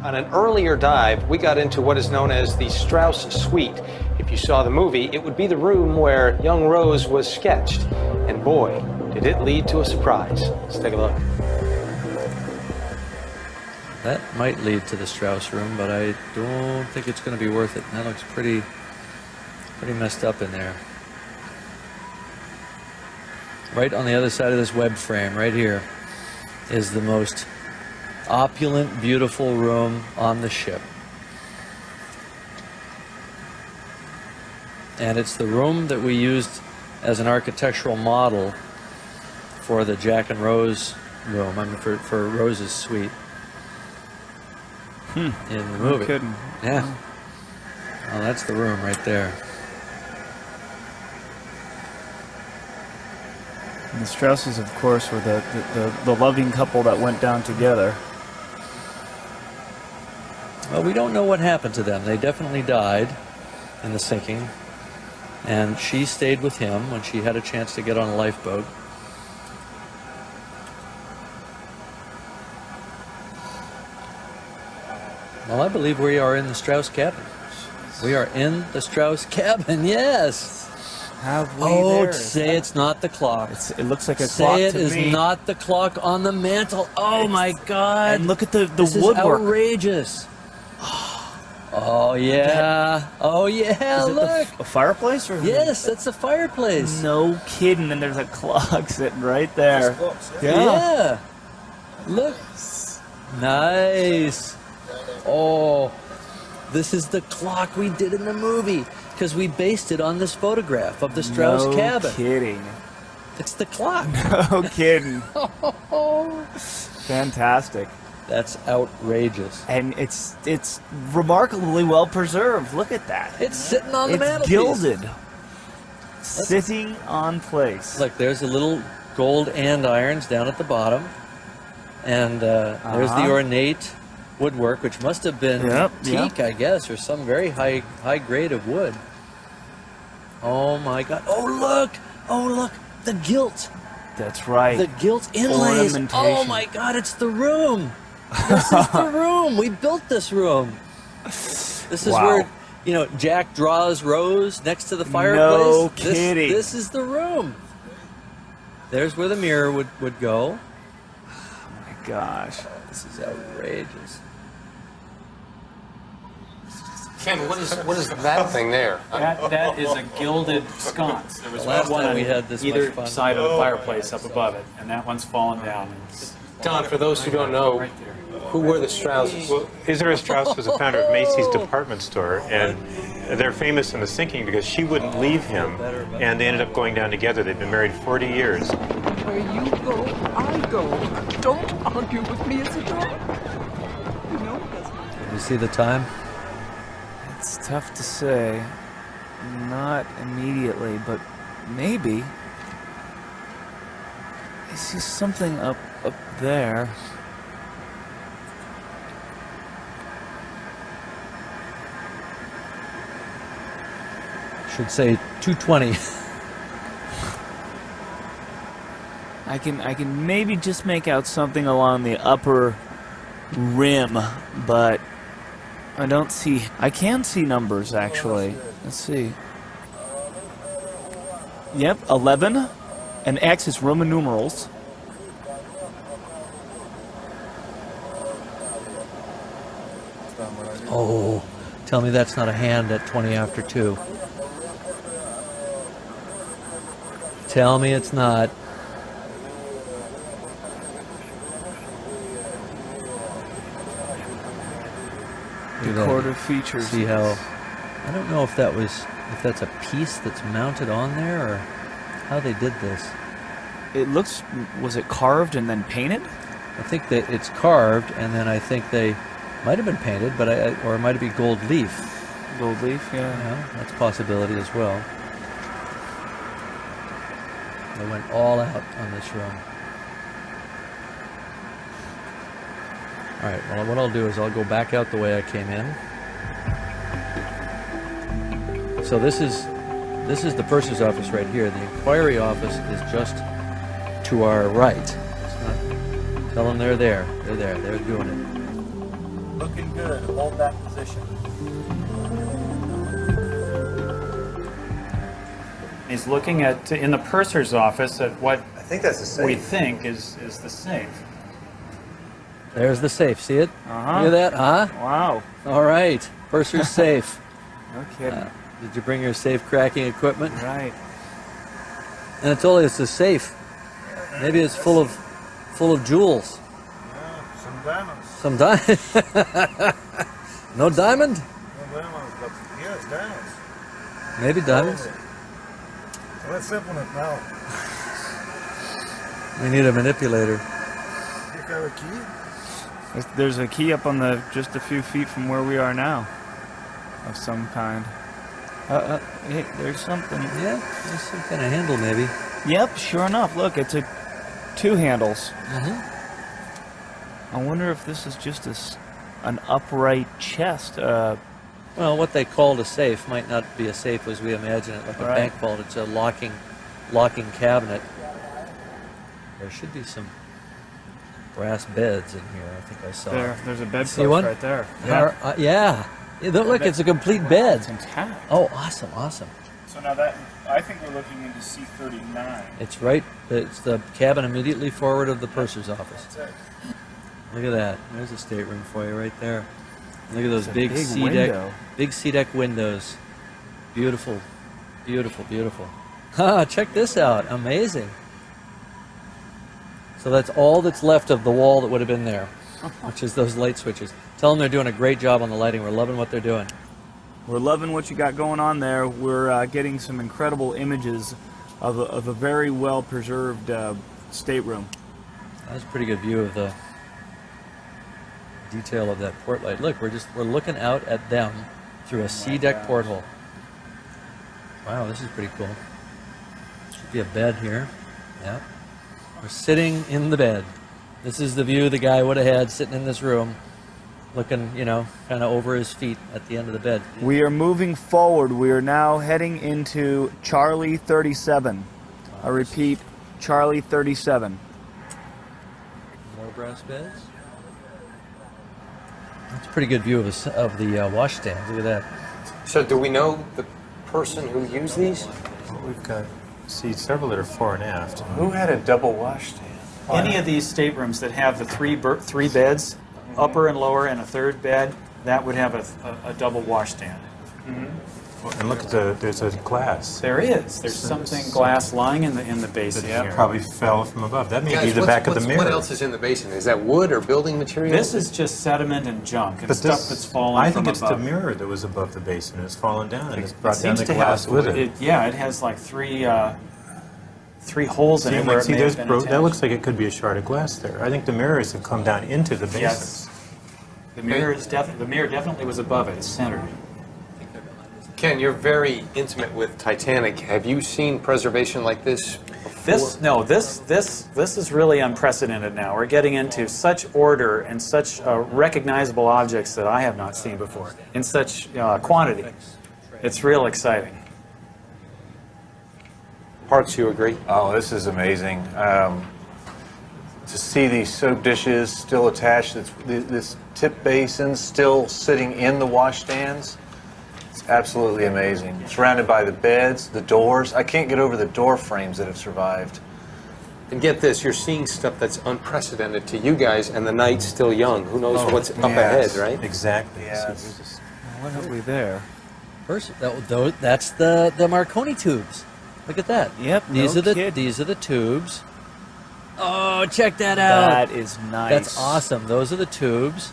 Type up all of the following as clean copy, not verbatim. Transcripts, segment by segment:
On an earlier dive, we got into what is known as the Strauss Suite. If you saw the movie, it would be the room where young Rose was sketched. And boy, did it lead to a surprise. Let's take a look. That might lead to the Strauss room, but I don't think it's going to be worth it. That looks pretty messed up in there. Right on the other side of this web frame, right here, is the most opulent, beautiful room on the ship. And it's the room that we used as an architectural model for the Jack and Rose room, I mean for Rose's suite in the movie. No kidding. Yeah. Oh, that's the room right there. And the Strausses, of course, were the loving couple that went down together. Well, we don't know what happened to them. They definitely died in the sinking. And she stayed with him when she had a chance to get on a lifeboat. Well, I believe we are in the Strauss cabin. We are in the Strauss cabin, yes. Have we Oh, there? say it's not the clock. It looks like a clock Say it to is me. not the clock on the mantle. Oh my God! And look at the This woodwork. is outrageous. Oh yeah! Oh yeah! Is it Look. a fireplace? Or Yes, that's a fireplace. No kidding. And there's a clock sitting right there. Yeah. Look. Nice. Oh, this is the clock we did in the movie because we based it on this photograph of the Strauss cabin. No kidding. It's the clock. No kidding. Fantastic. That's outrageous. And it's remarkably well preserved. Look at that. It's sitting on the It's mantelpiece. gilded. Sitting on place. Look, there's the little gold andirons down at the bottom. And there's the ornate woodwork, which must have been teak, I guess, or some very high grade of wood. Oh my God! Oh look! Oh look! The gilt. That's right. The gilt inlays. Oh Ornamentation. my God! It's the room. This is the room. We built this room. This is where, you know, Jack draws Rose next to the fireplace. No kidding. This is the room. There's where the mirror would go. Oh my gosh. This is outrageous. Ken, what is that thing there? That is a gilded sconce. There was The last one time on we had this either much fun. side of the fireplace up above it, and that one's fallen down. Don, for those who don't know, Right there. who were the Strausses? Well, Isabella Strauss was the founder of Macy's department store, and they're famous in the sinking because she wouldn't leave him, and they ended up going down together. They've been married 40 years. Where you go, I go. Don't argue with me, Isadora. You know it doesn't. Did you see the time? It's tough to say. Not immediately, but maybe. I see something up there. Should say 2:20. I can maybe just make out something along the upper rim, but I don't see. I can see numbers actually. Let's see. Yep, 11, and X is Roman numerals. Oh, tell me that's not a hand at 20 after 2. Tell me it's not. Recorder features. See how? I don't know if that's a piece that's mounted on there or how they did this. It looks. Was it carved and then painted? I think that it's carved, and then I think they might have been painted, but or it might have been gold leaf. Gold leaf, yeah. Yeah, that's a possibility as well. They went all out on this room. All right, well, what I'll do is I'll go back out the way I came in. So this is the purser's office right here. The inquiry office is just to our right. It's not, tell them they're there. They're there. They're doing it. Looking and hold that position. He's looking at, in the purser's office, at what I think that's the safe. we think is the safe. There's the safe. See it? Uh-huh. Hear that? Huh? Wow. All right. Purser's safe. No kidding. Did you bring your safe cracking equipment? Right. And it's a safe. Maybe it's full of jewels. Yeah, some diamonds. Some diamond. No diamond? No diamonds, but yes, diamonds. Maybe diamonds. So let's open it now. We need a manipulator. You got a key? There's a key up on just a few feet from where we are now, of some kind. Hey, there's something. Yeah, there's some kind of handle maybe. Yep, sure enough. Look, it's two handles. Mm-hmm. I wonder if this is just an upright chest. Well, what they called a safe might not be a safe as we imagine it, like a Right. bank vault. It's a locking cabinet. There should be some brass beds in here. I think I saw. There's a bed See one? right there. Yeah. Look, it's a complete bed. It's intact. Oh, awesome, awesome. So now I think we're looking into C39. It's right. It's the cabin immediately forward of the purser's office. That's it. Look at that. There's a stateroom for you right there. Look at those It's a big big C-deck, window. big C-deck windows. Beautiful, beautiful, beautiful. Ha! Check this out. Amazing. So that's all that's left of the wall that would have been there, which is those light switches. Tell them they're doing a great job on the lighting. We're loving what they're doing. We're loving what you got going on there. We're getting some incredible images of a very well preserved stateroom. That was a pretty good view of the detail of that port light. Look, we're looking out at them through a C-deck porthole. Wow, this is pretty cool. Should be a bed here. Yep. We're sitting in the bed. This is the view the guy would have had sitting in this room, looking, kind of over his feet at the end of the bed. We are moving forward. We are now heading into Charlie 37. I repeat, Charlie 37. More brass beds. That's a pretty good view of the washstands. Look at that. So do we know the person who used these? We've got several that are fore and aft. Who had a double washstand? Any of these staterooms that have the three beds, upper and lower, and a third bed, that would have a double washstand. And look at there's a glass. There is. There's something glass lying in the basin That here. probably fell from above. That may Guys, be the back of the mirror. What else is in the basin? Is that wood or building material? This is just sediment and junk and But stuff this, that's fallen I from think it's above. the mirror that was above the basin. It's fallen down and it's It brought down seems the to glass have, with it. yeah, it has like three holes in it where it may have been that attached. looks like it could be a shard of glass there. I think the mirrors have come down into the basin. Yes. The mirror definitely was above it. It's centered. Ken, you're very intimate with Titanic. Have you seen preservation like this before? This is really unprecedented now. We're getting into such order and such recognizable objects that I have not seen before in such quantity. It's real exciting. Parks, you agree? Oh, this is amazing. To see these soap dishes still attached, this tip basin still sitting in the washstands, it's absolutely amazing. Surrounded by the beds, the doors. I can't get over the door frames that have survived. And get this, you're seeing stuff that's unprecedented to you guys, and the night's still young. Who knows what's up yes. ahead, right? Exactly. Yes. What have we there? First, that's the Marconi tubes. Look at that. Yep, These no are the kid. These are the tubes. Oh, check that out. That is nice. That's awesome. Those are the tubes.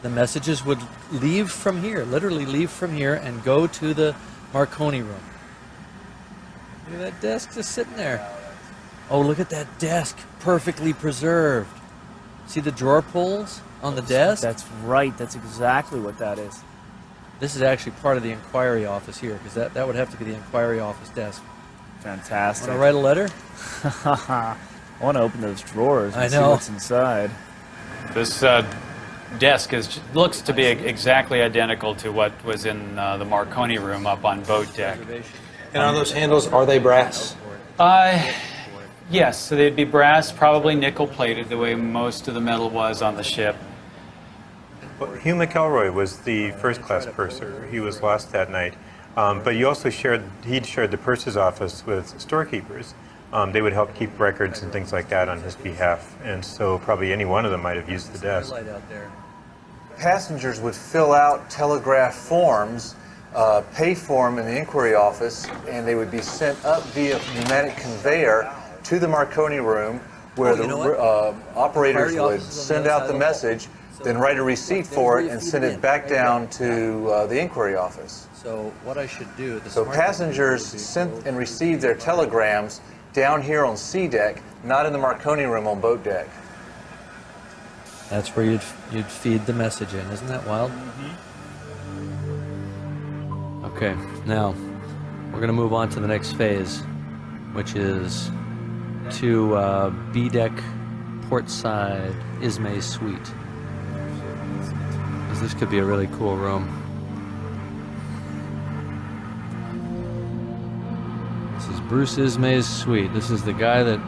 The messages would leave from here, literally leave from here, and go to the Marconi room. Look at that desk just sitting there. Oh, look at that desk, perfectly preserved. See the drawer pulls on the desk? That's right. That's exactly what that is. This is actually part of the inquiry office here, because that would have to be the inquiry office desk. Fantastic. Want to write a letter? I want to open those drawers and I see know. what's inside. This desk looks to be exactly identical to what was in the Marconi room up on boat deck. And are those handles, are they brass? Yes, so they'd be brass, probably nickel plated, the way most of the metal was on the ship. Well, Hugh McElroy was the first-class purser. He was lost that night. But you also he'd shared the purser's office with storekeepers. They would help keep records and things like that on his behalf. And so probably any one of them might have used the desk. Light out there. Passengers would fill out telegraph forms, pay for them in the inquiry office, and they would be sent up via pneumatic conveyor to the Marconi room, where the operators would send out the message, then write a receipt for it and send it back down to the inquiry office. So what I should do... So passengers sent and received their telegrams down here on C deck, not in the Marconi room on boat deck. That's where you'd feed the message in. Isn't that wild? Okay, now we're going to move on to the next phase, which is to B deck portside Ismay suite. This could be a really cool room. This is Bruce Ismay's suite. This is the guy that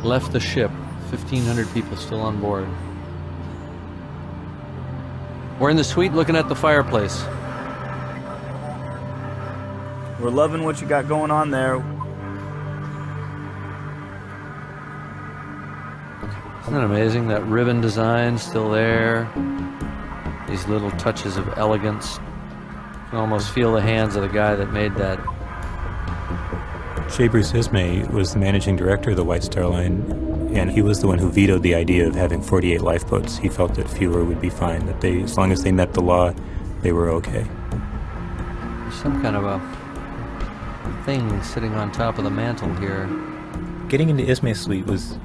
left the ship. 1,500 people still on board. We're in the suite looking at the fireplace. We're loving what you got going on there. Isn't that amazing? That ribbon design still there. These little touches of elegance. You can almost feel the hands of the guy that made that. J. Bruce Ismay was the managing director of the White Star Line, and he was the one who vetoed the idea of having 48 lifeboats. He felt that fewer would be fine, that they, as long as they met the law, they were okay. Some kind of a thing sitting on top of the mantle here. Getting into Ismay's suite was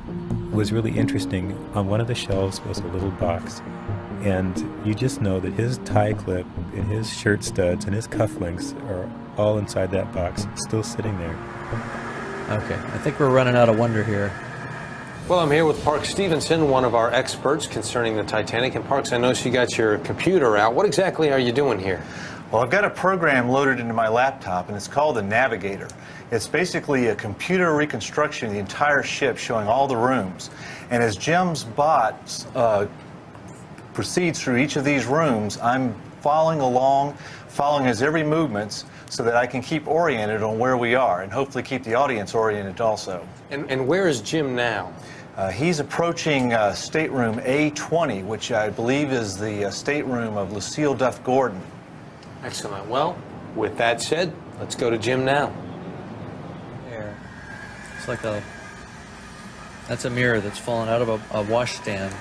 really interesting. On one of the shelves was a little box, and you just know that his tie clip and his shirt studs and his cufflinks are all inside that box, still sitting there. Okay, I think we're running out of wonder here. Well, I'm here with Park Stevenson, one of our experts concerning the Titanic. And Parks, I noticed you got your computer out. What exactly are you doing here? Well, I've got a program loaded into my laptop, and it's called the Navigator. It's basically a computer reconstruction of the entire ship, showing all the rooms. And as Jim's bot proceeds through each of these rooms, I'm following along, following his every movements, so that I can keep oriented on where we are, and hopefully keep the audience oriented also. And where is Jim now? He's approaching stateroom A20, which I believe is the stateroom of Lucille Duff Gordon. Excellent. Well, with that said, let's go to Jim now. There. It's like that's a mirror that's fallen out of a washstand.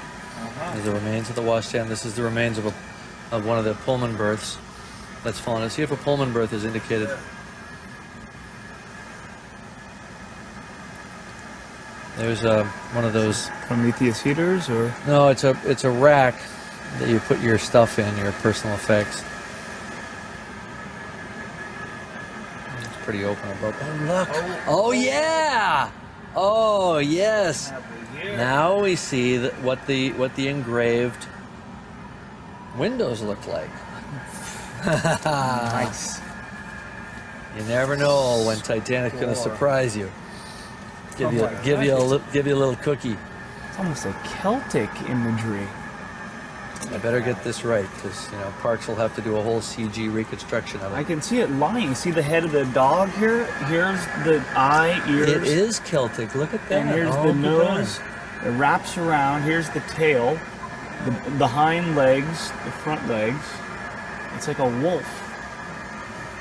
There's the remains of the washstand. This is the remains of one of the Pullman berths that's fallen. Let's see if a Pullman berth is indicated. There's one of those Prometheus heaters, or no, it's a rack that you put your stuff in, your personal effects. It's pretty open above. Oh look! Oh yeah! Oh yes! Now we see what the engraved windows look like. nice. You never know when Titanic's going to surprise you. Give you a little cookie. It's almost like Celtic imagery. I better get this right, because Parks will have to do a whole CG reconstruction of it. I can see it lying. See the head of the dog here? Here's the eye, ears. It is Celtic. Look at that. And here's the nose. It wraps around. Here's the tail, the hind legs, the front legs. It's like a wolf.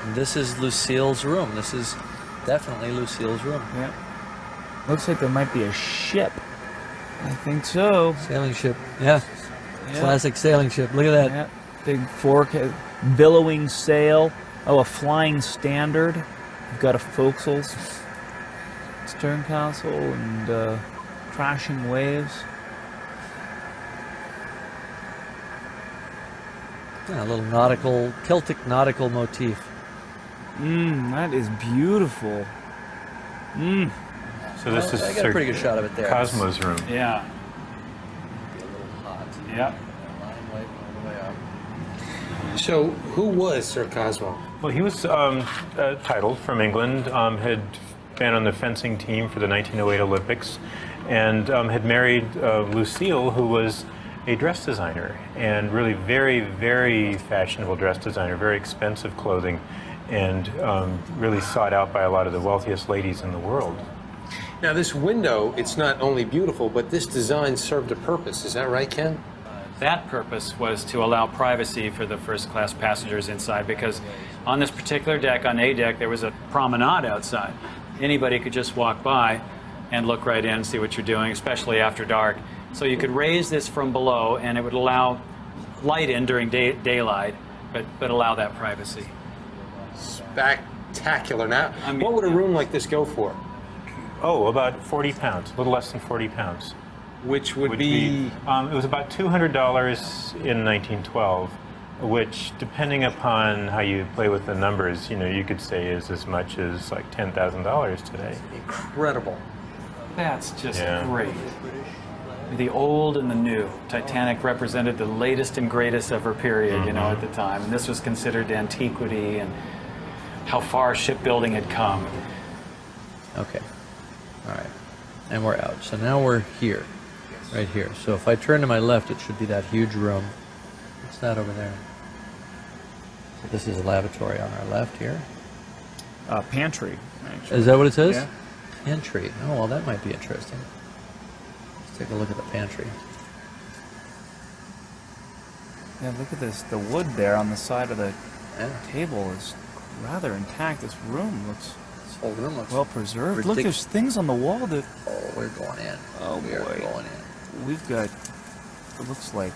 And this is Lucille's room. This is definitely Lucille's room. Yeah. Looks like there might be a ship. I think so. Sailing ship. Yeah. Classic sailing ship. Look at that. Yeah. Big fork, billowing sail. Oh, a flying standard. You've got a forecastle, stern castle, and crashing waves. Yeah, a little Celtic nautical motif. That is beautiful. So this is I got a pretty good shot of it there. Cosmo's room. Yeah. Be a little hot. Yep. Limelight all the way up. So, who was Sir Cosmo? Well, he was titled from England, had been on the fencing team for the 1908 Olympics, and had married Lucille, who was a dress designer, and really very, very fashionable dress designer, very expensive clothing, and really sought out by a lot of the wealthiest ladies in the world. Now, this window, it's not only beautiful, but this design served a purpose. Is that right, Ken? That purpose was to allow privacy for the first-class passengers inside, because on this particular deck, on A deck, there was a promenade outside. Anybody could just walk by and look right in and see what you're doing, especially after dark. So you could raise this from below, and it would allow light in during daylight, but allow that privacy. Spectacular. Now, what would a room like this go for? Oh, about 40 pounds, a little less than 40 pounds. Which would be... it was about $200 in 1912, which, depending upon how you play with the numbers, you know, you could say is as much as like $10,000 today. Incredible. That's just great. The old and the new. Titanic represented the latest and greatest of her period, you know, at the time. And this was considered antiquity and how far shipbuilding had come. Okay. All right. And we're out. So now we're here. Right here. So if I turn to my left, it should be that huge room. What's that over there? So this is a lavatory on our left here. Pantry, actually. Is that what it says? Yeah. Pantry. Oh, well, that might be interesting. Let's take a look at the pantry. Yeah, look at this. The wood there on the side of the table is rather intact. This room looks... This whole room looks well preserved. Look, there's things on the wall that... Oh, we're going in. Oh, we are boy. going in. We've got... It looks like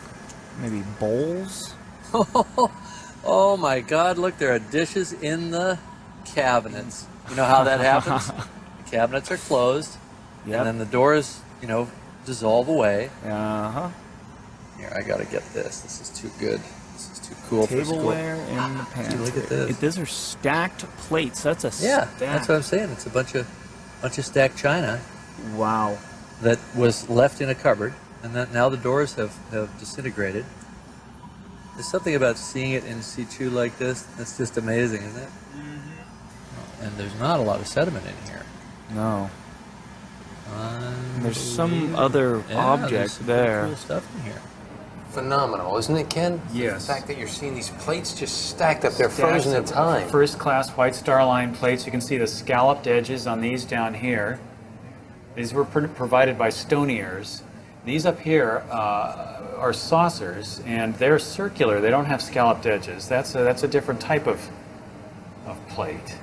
maybe bowls. Oh my God, look, there are dishes in the cabinets. You know how that happens? The cabinets are closed, and then the doors, you know, dissolve away. Uh-huh. Here, I gotta get this. This is too good. This is too cool for school. Tableware in the pantry. Look at this. These are stacked plates. That's a stack. That's what I'm saying. It's a bunch of stacked china. Wow. That was left in a cupboard, and that now the doors have disintegrated. There's something about seeing it in situ like this that's just amazing, isn't it? Mm-hmm. And there's not a lot of sediment in here. No. There's some other object there. Cool stuff in here. Phenomenal, isn't it, Ken? Yes. The fact that you're seeing these plates just stacked up, they're frozen in time. First-class White Star Line plates. You can see the scalloped edges on these down here. These were provided by Stoniers. These up here are saucers, and they're circular. They don't have scalloped edges. That's a different type of plate.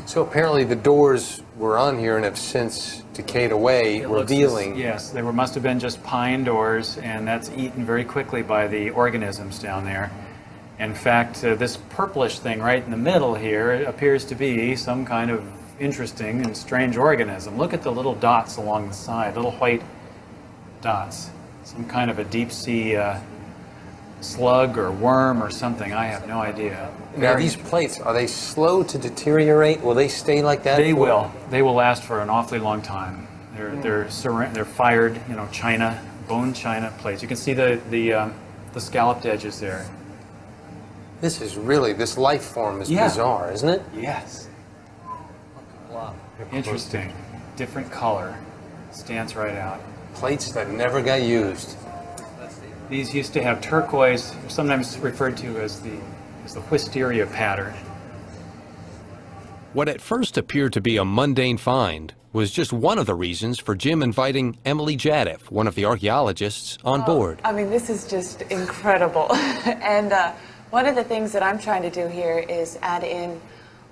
So apparently the doors were on here and have since decayed away, revealing... Yes, they must have been just pine doors, and that's eaten very quickly by the organisms down there. In fact, this purplish thing right in the middle here appears to be some kind of interesting and strange organism. Look at the little dots along the side, little white dots. Some kind of a deep sea slug or worm or something. I have no idea. Now these plates, are they slow to deteriorate? Will they stay like that? They will. They will last for an awfully long time. They're fired, you know, china, bone china plates. You can see the scalloped edges there. This is really, this life form is bizarre, isn't it? Yes. Wow. Interesting. Different color. Stands right out. Plates that never got used. These used to have turquoise, sometimes referred to as the wisteria pattern. What at first appeared to be a mundane find was just one of the reasons for Jim inviting Emily Jadif, one of the archaeologists, on board. I mean, this is just incredible. And one of the things that I'm trying to do here is add in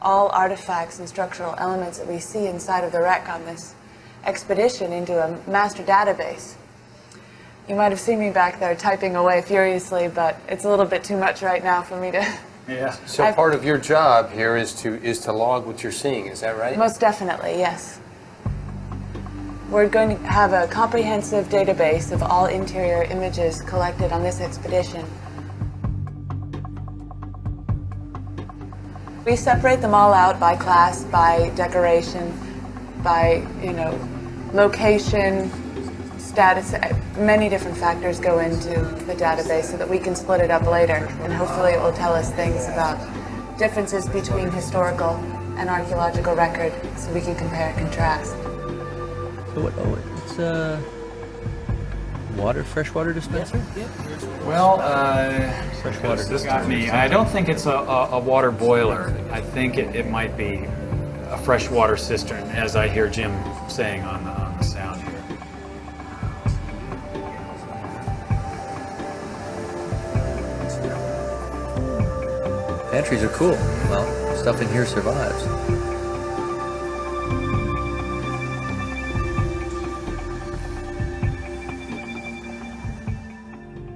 all artifacts and structural elements that we see inside of the wreck on this expedition into a master database. You might have seen me back there typing away furiously, but it's a little bit too much right now for me to... Yeah. So part of your job here is to log what you're seeing, is that right? Most definitely, yes. We're going to have a comprehensive database of all interior images collected on this expedition. We separate them all out by class, by decoration, by, you know, location, status. Many different factors go into the database so that we can split it up later, and hopefully it will tell us things about differences between historical and archaeological record so we can compare and contrast. So what, freshwater dispenser? Well, Freshwater this got me. I don't think it's a water boiler. I think it might be a freshwater cistern, as I hear Jim saying on the sound here. Pantries are cool. Well, stuff in here survives.